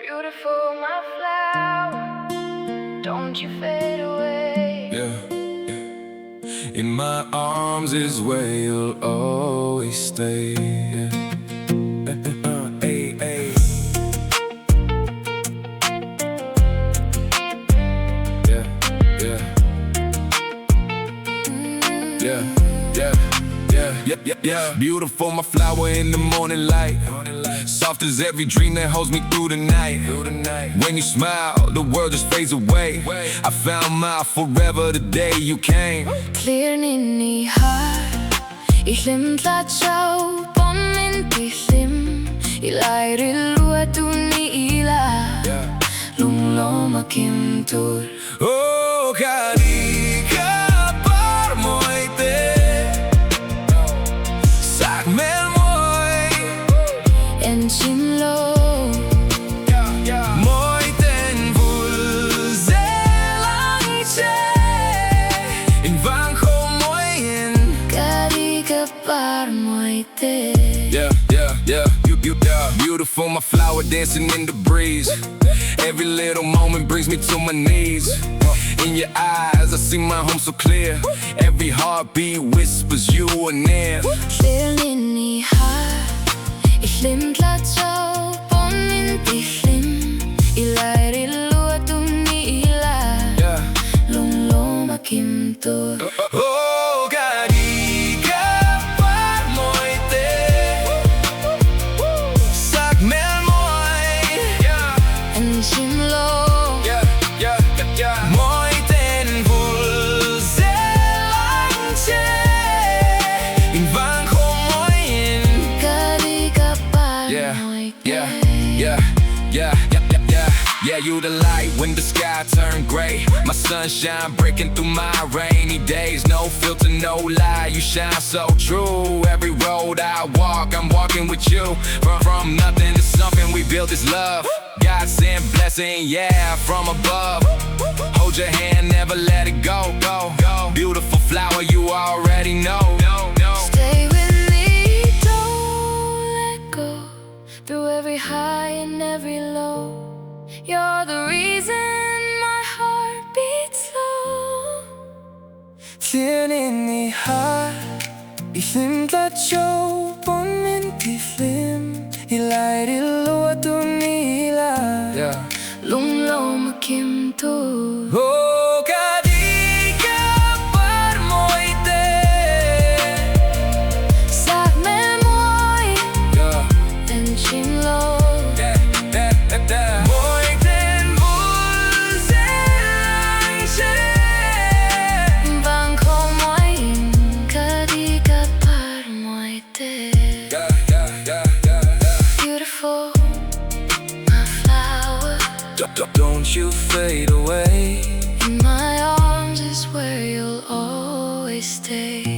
Beautiful, my flower, don't you fade away. Yeah. In my arms is where you'll always stay. Yeah. Ay, ay. Yeah, yeah. Yeah, yeah, yeah, yeah, yeah, yeah. Beautiful, my flower in the morning light. Soft as every dream that holds me through the night. When you smile, the world just fades away. I found my forever the day you came. Clear ni har ihlim tlachaw pon min tihlim ilay rilua tu ni ila lungloma kimtur. Oh, Ka Par Mawi Te sak mel moi En chimlo moi ten vul zelang che in van kho moi in. Ka Par Mawi Te. Yeah, yeah, yeah, yeah. Beautiful, my flower dancing in the breeze. Every little moment brings me to my knees. In your eyes, I see my home so clear. Every heartbeat whispers you are near. Clear ni har ihlim tlachaw pon min tihlim ilay rilua tu ni ila lungloma kimtur. Oh, Ka Par Mawi Te sak mel moi En chimlo moi ten vul zelang che in van kho moi in. Ka Par Mawi Te. Yeah, yeah, yeah, yeah, yeah, yeah. Yeah, you the light when the sky turn gray. My sunshine breaking through my rainy days. No filter, no lie, you shine so true. Every road I walk, I'm walking with you. From nothing to something, we build this love. God sent blessing, yeah, from above. Hold your hand, never let it go, go, go. Beautiful flower, you already know. Stay with me, don't let go. Through every high and every low, you're the reason my heart beats slow. Clear ni har ihlim tlachaw pon min tihlim ilay rilua tu ni ila Lungloma kimtur. Oh, Ka Par Mawi Te Sak mel moi En chimlo moi ten vul zelang che Van kho moi in. Ka Par Mawi Te. Beautiful, my flower, Don't you fade away. in my arms is where you'll always stay.